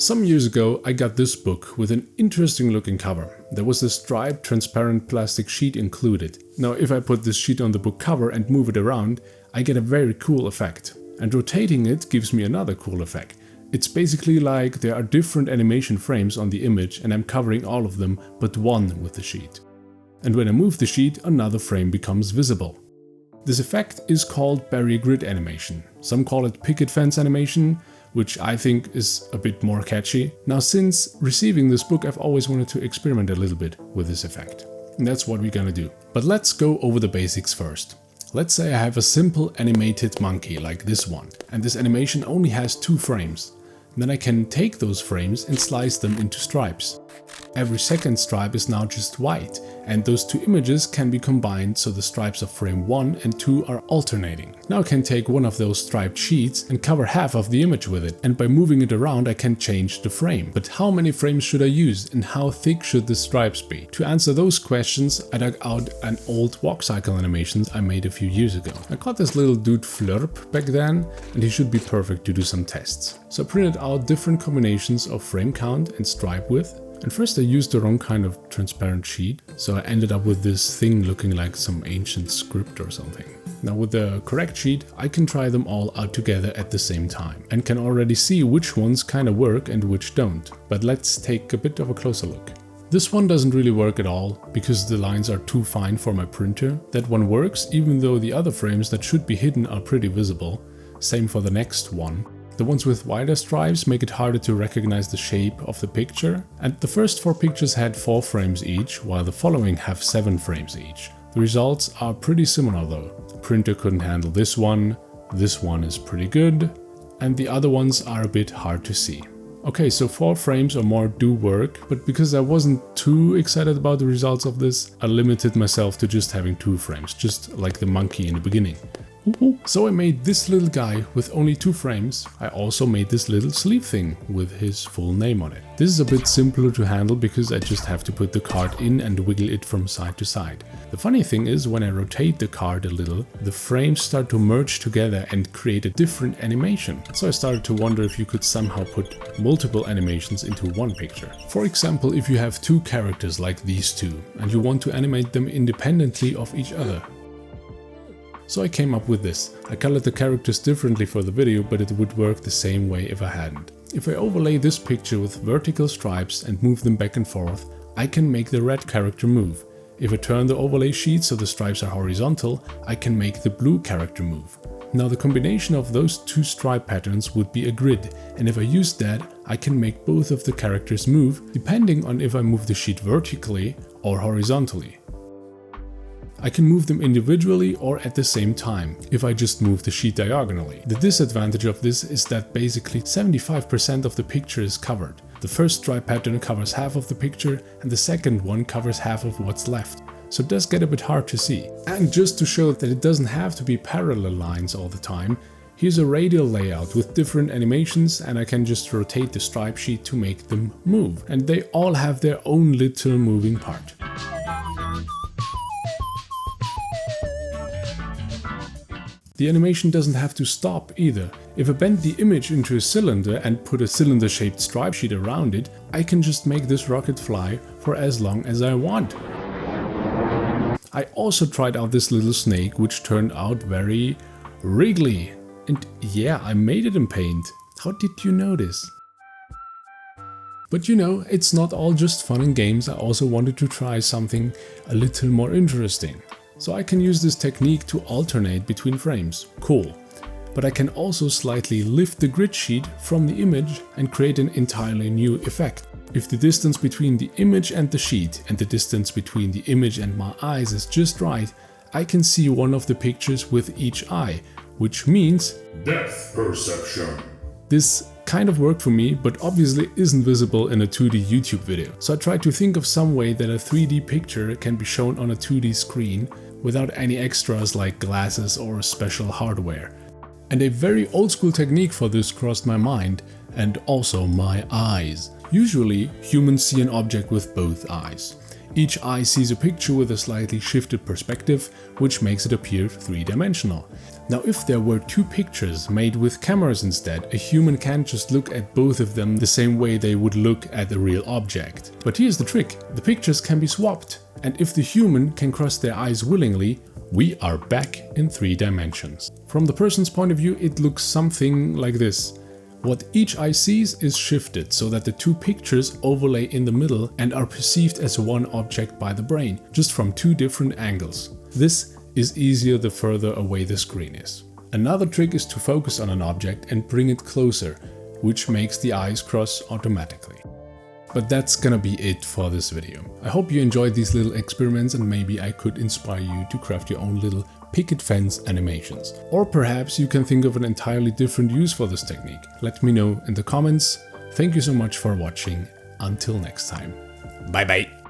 Some years ago I got this book with an interesting looking cover. There was a striped transparent plastic sheet included. Now if I put this sheet on the book cover and move it around, I get a very cool effect. And rotating it gives me another cool effect. It's basically like there are different animation frames on the image and I'm covering all of them but one with the sheet. And when I move the sheet, another frame becomes visible. This effect is called barrier grid animation. Some call it picket fence animation, which I think is a bit more catchy. Now since receiving this book, I've always wanted to experiment a little bit with this effect. And that's what we're gonna do. But let's go over the basics first. Let's say I have a simple animated monkey like this one, and this animation only has 2 frames. Then I can take those frames and slice them into stripes. Every second stripe is now just white, and those 2 images can be combined so the stripes of frame 1 and 2 are alternating. Now I can take one of those striped sheets and cover half of the image with it, and by moving it around I can change the frame. But how many frames should I use and how thick should the stripes be? To answer those questions, I dug out an old walk cycle animations I made a few years ago. I got this little dude Flurp back then, and he should be perfect to do some tests. So I printed out different combinations of frame count and stripe width. And first I used the wrong kind of transparent sheet, so I ended up with this thing looking like some ancient script or something. Now with the correct sheet, I can try them all out together at the same time and can already see which ones kinda work and which don't. But let's take a bit of a closer look. This one doesn't really work at all because the lines are too fine for my printer. That one works even though the other frames that should be hidden are pretty visible. Same for the next one. The ones with wider stripes make it harder to recognize the shape of the picture, and the first 4 pictures had 4 frames each, while the following have 7 frames each. The results are pretty similar though. The printer couldn't handle this one is pretty good, and the other ones are a bit hard to see. Okay, so 4 frames or more do work, but because I wasn't too excited about the results of this, I limited myself to just having 2 frames, just like the monkey in the beginning. So I made this little guy with only 2 frames. I also made this little sleeve thing with his full name on it. This is a bit simpler to handle because I just have to put the card in and wiggle it from side to side. The funny thing is when I rotate the card a little, the frames start to merge together and create a different animation. So I started to wonder if you could somehow put multiple animations into one picture. For example, if you have 2 characters like these 2 and you want to animate them independently of each other. So I came up with this. I colored the characters differently for the video, but it would work the same way if I hadn't. If I overlay this picture with vertical stripes and move them back and forth, I can make the red character move. If I turn the overlay sheet so the stripes are horizontal, I can make the blue character move. Now the combination of those 2 stripe patterns would be a grid, and if I use that, I can make both of the characters move, depending on if I move the sheet vertically or horizontally. I can move them individually or at the same time, if I just move the sheet diagonally. The disadvantage of this is that basically 75% of the picture is covered. The first stripe pattern covers half of the picture and the second one covers half of what's left. So it does get a bit hard to see. And just to show that it doesn't have to be parallel lines all the time, here's a radial layout with different animations, and I can just rotate the stripe sheet to make them move. And they all have their own little moving part. The animation doesn't have to stop either. If I bend the image into a cylinder and put a cylinder-shaped stripe sheet around it, I can just make this rocket fly for as long as I want. I also tried out this little snake, which turned out very wriggly. And yeah, I made it in Paint. How did you notice? But you know, it's not all just fun and games. I also wanted to try something a little more interesting. So I can use this technique to alternate between frames. Cool. But I can also slightly lift the grid sheet from the image and create an entirely new effect. If the distance between the image and the sheet and the distance between the image and my eyes is just right, I can see one of the pictures with each eye, which means depth perception. This kind of worked for me, but obviously isn't visible in a 2D YouTube video. So I tried to think of some way that a 3D picture can be shown on a 2D screen without any extras like glasses or special hardware. And a very old school technique for this crossed my mind, and also my eyes. Usually, humans see an object with both eyes. Each eye sees a picture with a slightly shifted perspective, which makes it appear three-dimensional. Now, if there were two pictures made with cameras instead, a human can't just look at both of them the same way they would look at a real object. But here's the trick, the pictures can be swapped, and if the human can cross their eyes willingly, we are back in 3 dimensions. From the person's point of view, it looks something like this. What each eye sees is shifted so that the two pictures overlay in the middle and are perceived as one object by the brain, just from 2 different angles. This is easier the further away the screen is. Another trick is to focus on an object and bring it closer, which makes the eyes cross automatically. But that's gonna be it for this video. I hope you enjoyed these little experiments and maybe I could inspire you to craft your own little picket fence animations. Or perhaps you can think of an entirely different use for this technique. Let me know in the comments. Thank you so much for watching. Until next time. Bye bye.